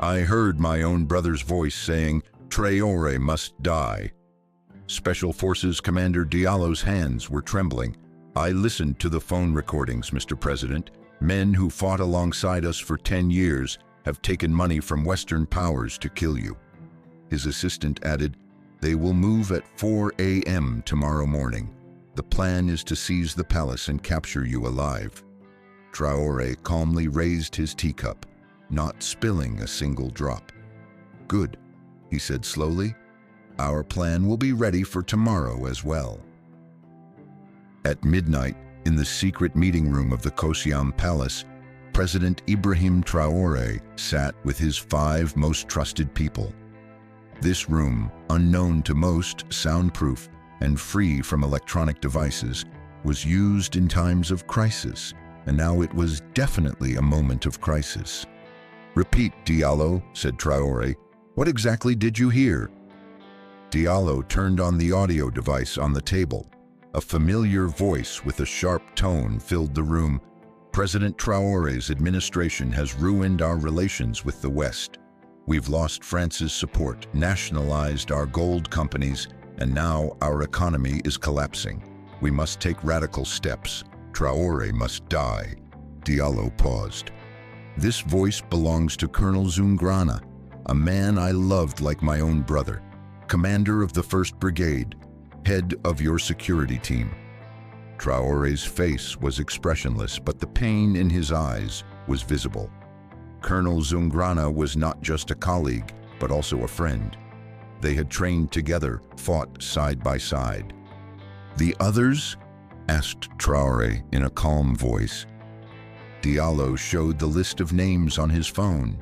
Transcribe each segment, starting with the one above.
I heard my own brother's voice saying, "Traore must die." Special Forces Commander Diallo's hands were trembling. I listened to the phone recordings, Mr. President. Men who fought alongside us for 10 years have taken money from Western powers to kill you. His assistant added, "They will move at 4 a.m. tomorrow morning. The plan is to seize the palace and capture you alive." Traore calmly raised his teacup, not spilling a single drop. "Good," he said slowly. "Our plan will be ready for tomorrow as well." At midnight, in the secret meeting room of the Kosiam Palace, President Ibrahim Traore sat with his 5 most trusted people. This room, unknown to most, soundproof, and free from electronic devices, was used in times of crisis, and now it was definitely a moment of crisis. "Repeat, Diallo," said Traore. "What exactly did you hear?" Diallo turned on the audio device on the table. A familiar voice with a sharp tone filled the room. "President Traore's administration has ruined our relations with the West. We've lost France's support, nationalized our gold companies, and now our economy is collapsing. We must take radical steps. Traore must die." Diallo paused. "This voice belongs to Colonel Zungrana, a man I loved like my own brother, commander of the 1st Brigade, head of your security team." Traore's face was expressionless, but the pain in his eyes was visible. Colonel Zungrana was not just a colleague, but also a friend. They had trained together, fought side by side. "The others?" asked Traore in a calm voice. Diallo showed the list of names on his phone.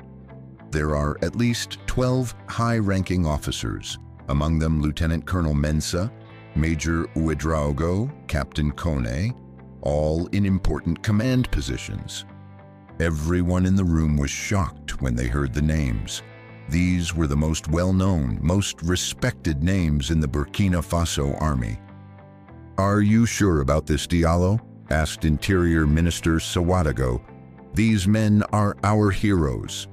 "There are at least 12 high-ranking officers, among them Lieutenant Colonel Mensah, Major Ouedraogo, Captain Kone, all in important command positions." Everyone in the room was shocked when they heard the names. These were the most well-known, most respected names in the Burkina Faso army. "Are you sure about this, Diallo?" asked Interior Minister Sawadago. "These men are our heroes."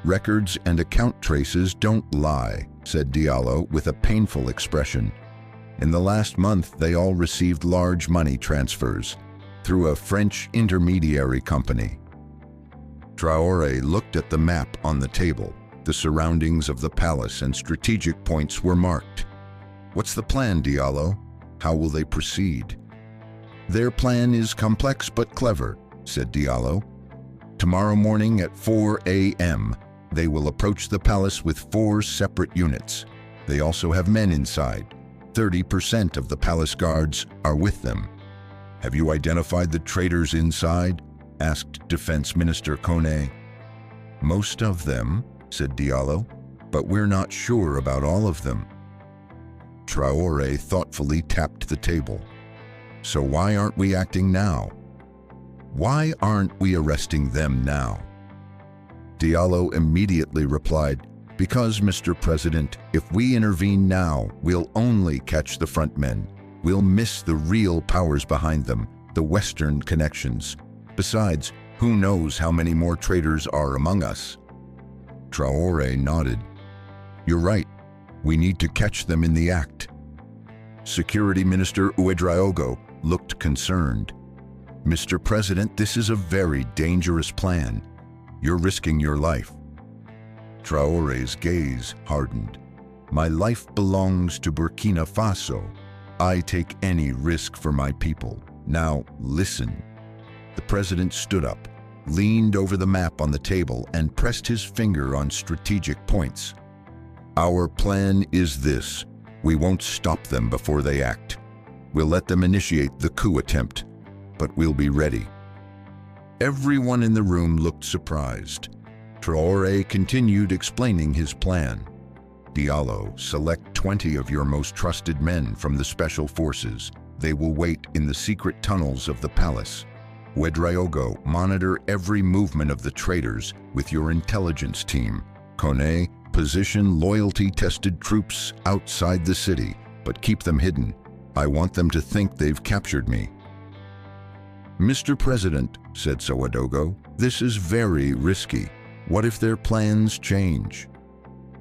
"Records and account traces don't lie," said Diallo with a painful expression. "In the last month, they all received large money transfers through a French intermediary company." Traore looked at the map on the table. The surroundings of the palace and strategic points were marked. "What's the plan, Diallo? How will they proceed?" "Their plan is complex but clever," said Diallo. "Tomorrow morning at 4 a.m., they will approach the palace with 4 separate units. They also have men inside. 30% of the palace guards are with them." "Have you identified the traitors inside?" asked Defense Minister Kone. "Most of them," said Diallo, "but we're not sure about all of them." Traore thoughtfully tapped the table. "So why aren't we acting now? Why aren't we arresting them now?" Diallo immediately replied, "Because, Mr. President, if we intervene now, we'll only catch the front men. We'll miss the real powers behind them, the Western connections. Besides, who knows how many more traitors are among us?" Traore nodded. "You're right. We need to catch them in the act." Security Minister Ouedraogo looked concerned. "Mr. President, this is a very dangerous plan. You're risking your life." Traore's gaze hardened. "My life belongs to Burkina Faso. I take any risk for my people. Now, listen." The president stood up, leaned over the map on the table, and pressed his finger on strategic points. "Our plan is this. We won't stop them before they act. We'll let them initiate the coup attempt, but we'll be ready." Everyone in the room looked surprised. Traore continued explaining his plan. "Diallo, select 20 of your most trusted men from the Special Forces. They will wait in the secret tunnels of the palace. Ouedraogo, monitor every movement of the traitors with your intelligence team. Kone, position loyalty-tested troops outside the city, but keep them hidden. I want them to think they've captured me." "Mr. President," said Sawadago, "this is very risky. What if their plans change?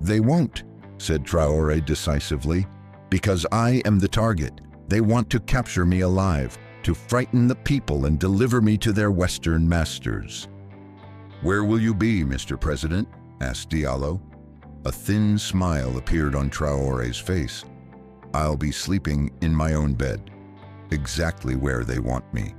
They won't, said Traore decisively, because I am the target. They want to capture me alive, to frighten the people and deliver me to their Western masters. Where will you be, Mr. President? Asked Diallo. A thin smile appeared on Traore's face. I'll be sleeping in my own bed, exactly where they want me.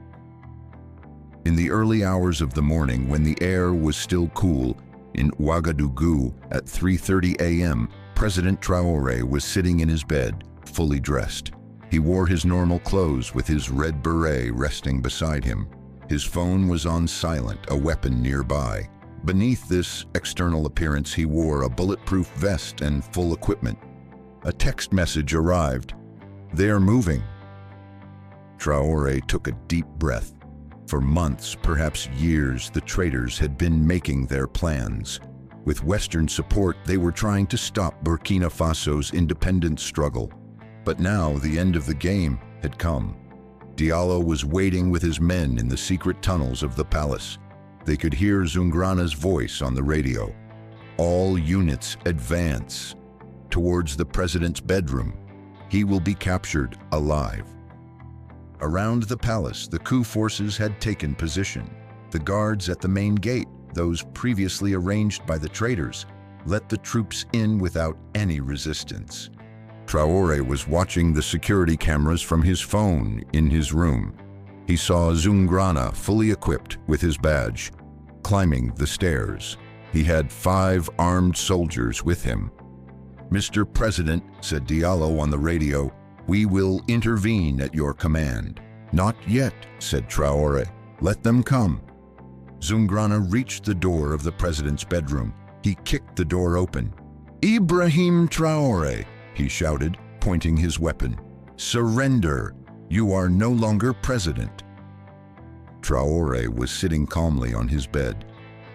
In the early hours of the morning, when the air was still cool, in Ouagadougou at 3:30 a.m., President Traore was sitting in his bed, fully dressed. He wore his normal clothes with his red beret resting beside him. His phone was on silent, a weapon nearby. Beneath this external appearance, he wore a bulletproof vest and full equipment. A text message arrived. They are moving. Traore took a deep breath. For months, perhaps years, the traitors had been making their plans. With Western support, they were trying to stop Burkina Faso's independence struggle. But now the end of the game had come. Diallo was waiting with his men in the secret tunnels of the palace. They could hear Zoungrana's voice on the radio. All units advance towards the president's bedroom. He will be captured alive. Around the palace, the coup forces had taken position. The guards at the main gate, those previously arranged by the traitors, let the troops in without any resistance. Traore was watching the security cameras from his phone in his room. He saw Zoungrana fully equipped with his badge, climbing the stairs. He had 5 armed soldiers with him. Mr. President, said Diallo on the radio, we will intervene at your command. Not yet, said Traore. Let them come. Zoungrana reached the door of the president's bedroom. He kicked the door open. Ibrahim Traore, he shouted, pointing his weapon. Surrender. You are no longer president. Traore was sitting calmly on his bed.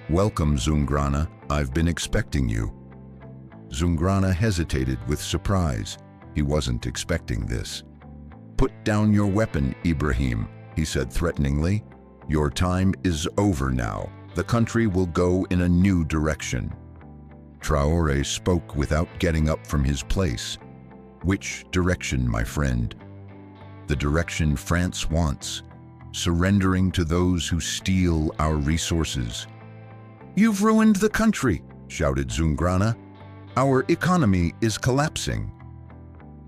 Welcome, Zoungrana. I've been expecting you. Zoungrana hesitated with surprise. He wasn't expecting this. Put down your weapon, Ibrahim, he said threateningly. Your time is over now. The country will go in a new direction. Traore spoke without getting up from his place. Which direction, my friend? The direction France wants, surrendering to those who steal our resources. You've ruined the country, shouted Zoungrana. Our economy is collapsing.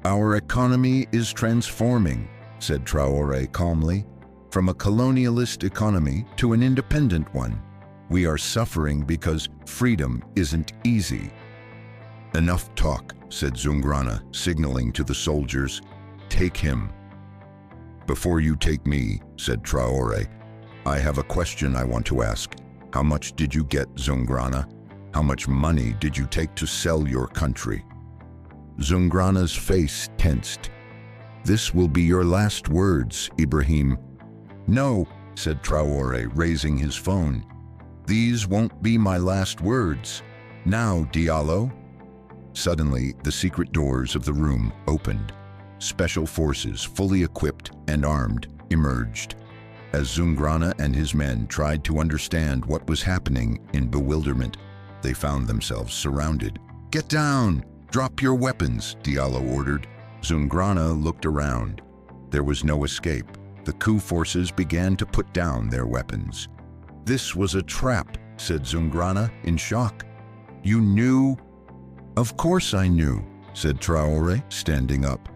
Our economy is transforming, said Traore calmly, from a colonialist economy to an independent one. We are suffering because freedom isn't easy. Enough talk, said Zoungrana, signaling to the soldiers. Take him. Before you take me, said Traore, I have a question I want to ask. How much did you get, Zoungrana? How much money did you take to sell your country? Zoungrana's face tensed. This will be your last words, Ibrahim. No, said Traore, raising his phone. These won't be my last words. Now, Diallo. Suddenly, the secret doors of the room opened. Special forces, fully equipped and armed, emerged. As Zoungrana and his men tried to understand what was happening in bewilderment, they found themselves surrounded. Get down! Drop your weapons, Diallo ordered. Zoungrana looked around. There was no escape. The coup forces began to put down their weapons. This was a trap, said Zoungrana in shock. You knew? Of course I knew, said Traore, standing up.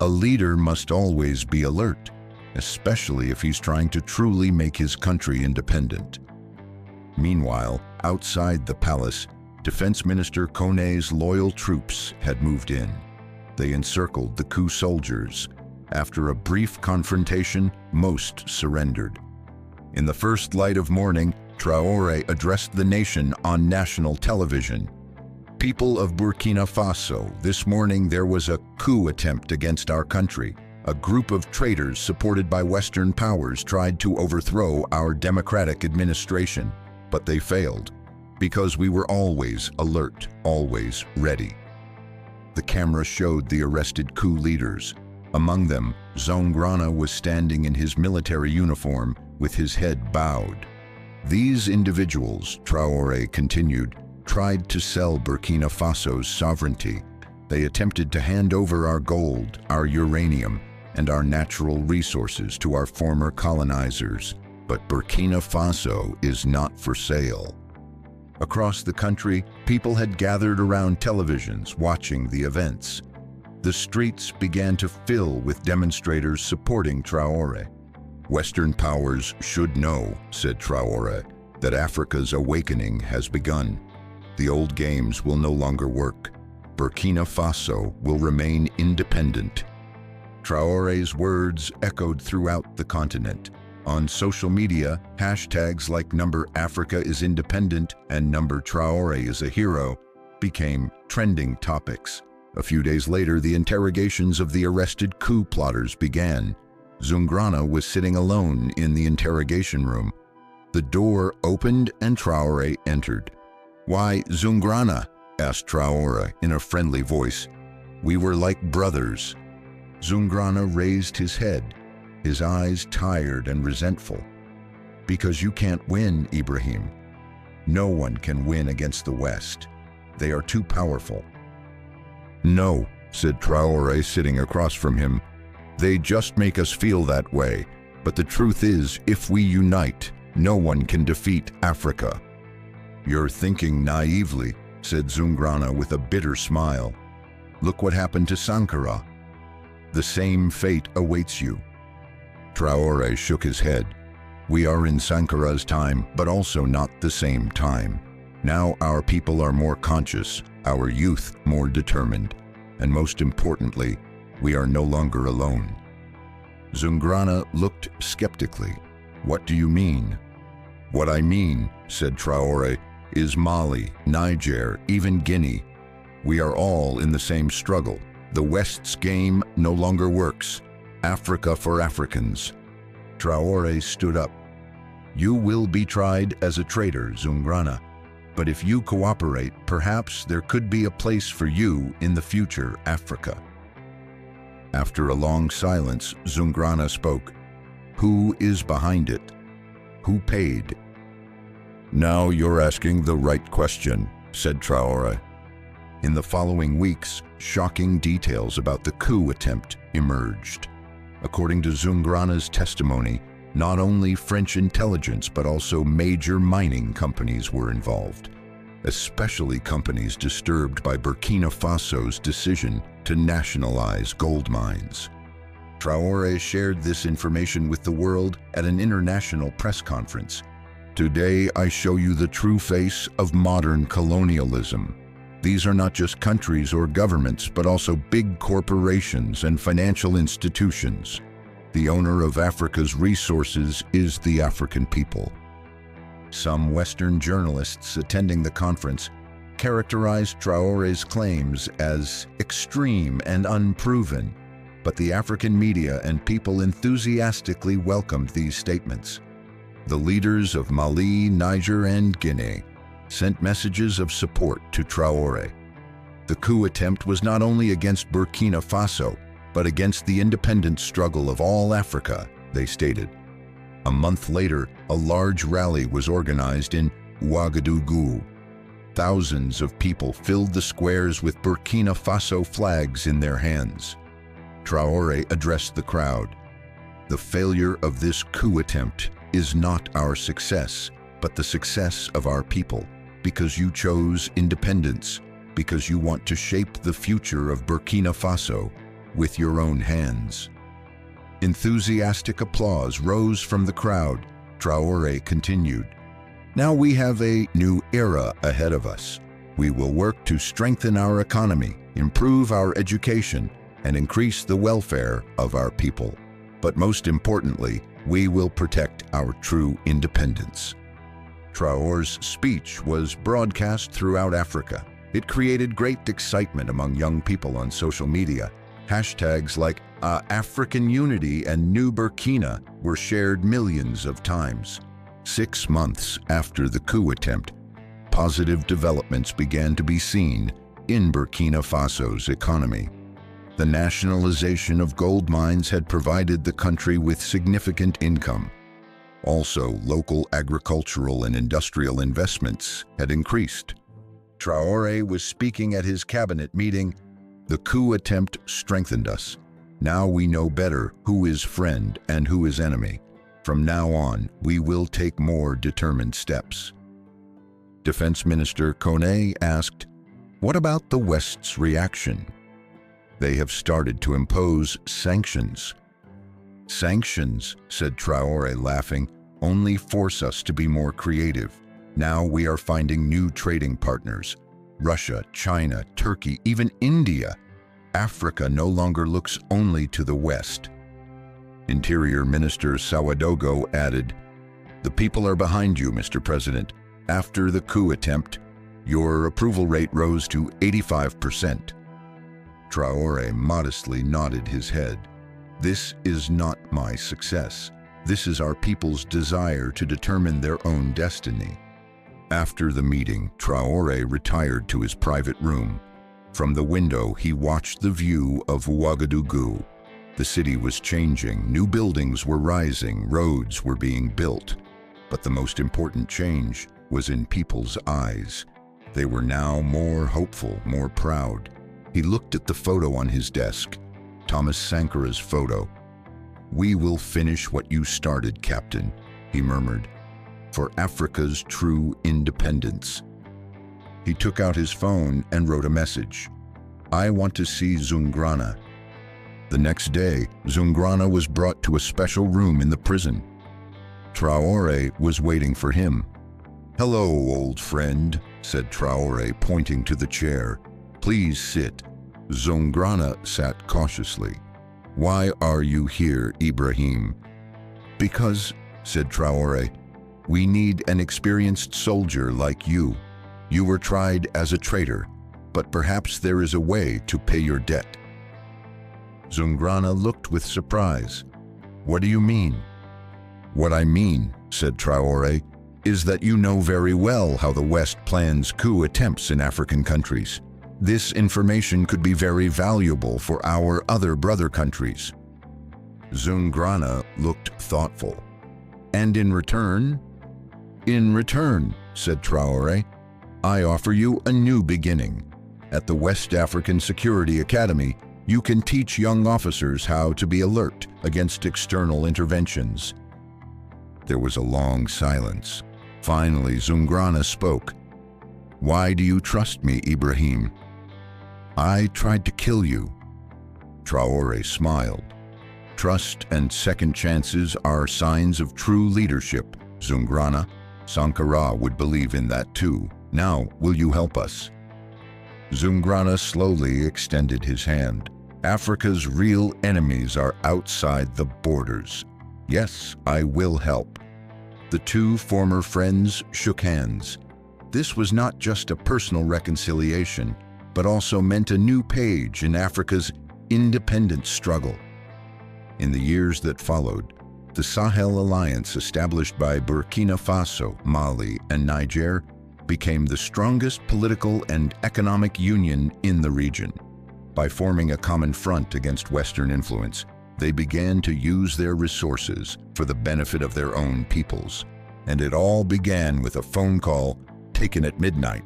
A leader must always be alert, especially if he's trying to truly make his country independent. Meanwhile, outside the palace, Defense Minister Koné's loyal troops had moved in. They encircled the coup soldiers. After a brief confrontation, most surrendered. In the first light of morning, Traore addressed the nation on national television. People of Burkina Faso, this morning there was a coup attempt against our country. A group of traitors supported by Western powers tried to overthrow our democratic administration, but they failed. Because we were always alert, always ready. The camera showed the arrested coup leaders. Among them, Zoungrana was standing in his military uniform with his head bowed. These individuals, Traore continued, tried to sell Burkina Faso's sovereignty. They attempted to hand over our gold, our uranium, and our natural resources to our former colonizers. But Burkina Faso is not for sale. Across the country, people had gathered around televisions watching the events. The streets began to fill with demonstrators supporting Traore. Western powers should know, said Traore, that Africa's awakening has begun. The old games will no longer work. Burkina Faso will remain independent. Traore's words echoed throughout the continent. On social media, hashtags like #AfricaIsIndependent and #Traore is a hero became trending topics. A few days later, the interrogations of the arrested coup plotters began. Zungrana was sitting alone in the interrogation room. The door opened and Traore entered. "Why, Zungrana?" asked Traore in a friendly voice. "We were like brothers." Zungrana raised his head, his eyes tired and resentful. "Because you can't win, Ibrahim. No one can win against the West. They are too powerful." "No," said Traore, sitting across from him. "They just make us feel that way. But the truth is, if we unite, no one can defeat Africa." "You're thinking naively," said Zungrana with a bitter smile. "Look what happened to Sankara. The same fate awaits you." Traore shook his head. "We are in Sankara's time, but also not the same time. Now our people are more conscious, our youth more determined, and most importantly, we are no longer alone." Zungrana looked skeptically. "What do you mean?" "What I mean," said Traore, "is Mali, Niger, even Guinea. We are all in the same struggle. The West's game no longer works. Africa for Africans." Traore stood up. "You will be tried as a traitor, Zungrana. But if you cooperate, perhaps there could be a place for you in the future Africa." After a long silence, Zungrana spoke. "Who is behind it? Who paid?" "Now you're asking the right question," said Traore. In the following weeks, shocking details about the coup attempt emerged. According to Zungrana's testimony, not only French intelligence but also major mining companies were involved, especially companies disturbed by Burkina Faso's decision to nationalize gold mines. Traore shared this information with the world at an international press conference. "Today I show you the true face of modern colonialism. These are not just countries or governments, but also big corporations and financial institutions. The owner of Africa's resources is the African people." Some Western journalists attending the conference characterized Traore's claims as extreme and unproven, but the African media and people enthusiastically welcomed these statements. The leaders of Mali, Niger, and Guinea sent messages of support to Traore. The coup attempt was not only against Burkina Faso, but against the independent struggle of all Africa, they stated. A month later, a large rally was organized in Ouagadougou. Thousands of people filled the squares with Burkina Faso flags in their hands. Traore addressed the crowd. "The failure of this coup attempt is not our success, but the success of our people, because you chose independence, because you want to shape the future of Burkina Faso with your own hands." Enthusiastic applause rose from the crowd. Traore continued, "Now we have a new era ahead of us. We will work to strengthen our economy, improve our education, and increase the welfare of our people. But most importantly, we will protect our true independence." Traore's speech was broadcast throughout Africa. It created great excitement among young people on social media. Hashtags like African Unity and New Burkina were shared millions of times. 6 months after the coup attempt, positive developments began to be seen in Burkina Faso's economy. The nationalization of gold mines had provided the country with significant income. Also, local agricultural and industrial investments had increased. Traore was speaking at his cabinet meeting. The coup attempt strengthened us. Now we know better who is friend and who is enemy. From now on, we will take more determined steps. Defense Minister Kone asked, "What about the West's reaction?" "They have started to impose sanctions." "Sanctions," said Traore, laughing, "only force us to be more creative. Now we are finding new trading partners. Russia, China, Turkey, even India. Africa no longer looks only to the West." Interior Minister Sawadogo added, "The people are behind you, Mr. President. After the coup attempt, your approval rate rose to 85%. Traore modestly nodded his head. "This is not my success. This is our people's desire to determine their own destiny." After the meeting, Traore retired to his private room. From the window, he watched the view of Ouagadougou. The city was changing, new buildings were rising, roads were being built. But the most important change was in people's eyes. They were now more hopeful, more proud. He looked at the photo on his desk, Thomas Sankara's photo. "We will finish what you started, Captain," he murmured, "for Africa's true independence." He took out his phone and wrote a message. "I want to see Zungrana." The next day, Zungrana was brought to a special room in the prison. Traore was waiting for him. "Hello, old friend," said Traore, pointing to the chair. "Please sit." Zungrana sat cautiously. "Why are you here, Ibrahim?" "Because," said Traore, "we need an experienced soldier like you. You were tried as a traitor, but perhaps there is a way to pay your debt." Zungrana looked with surprise. "What do you mean?" "What I mean," said Traore, "is that you know very well how the West plans coup attempts in African countries. This information could be very valuable for our other brother countries." Zungrana looked thoughtful. "And in return?" "In return," said Traore, "I offer you a new beginning. At the West African Security Academy, you can teach young officers how to be alert against external interventions." There was a long silence. Finally, Zungrana spoke. "Why do you trust me, Ibrahim?" "I tried to kill you." Traore smiled. "Trust and second chances are signs of true leadership, Zungrana. Sankara would believe in that too. Now, will you help us?" Zungrana slowly extended his hand. "Africa's real enemies are outside the borders. Yes, I will help." The two former friends shook hands. This was not just a personal reconciliation, but also meant a new page in Africa's independence struggle. In the years that followed, the Sahel Alliance, established by Burkina Faso, Mali, and Niger, became the strongest political and economic union in the region. By forming a common front against Western influence, they began to use their resources for the benefit of their own peoples. And it all began with a phone call taken at midnight,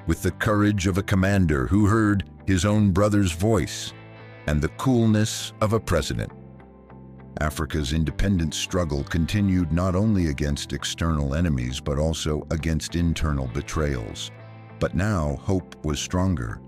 with the courage of a commander who heard his own brother's voice, and the coolness of a president. Africa's independence struggle continued not only against external enemies, but also against internal betrayals. But now hope was stronger.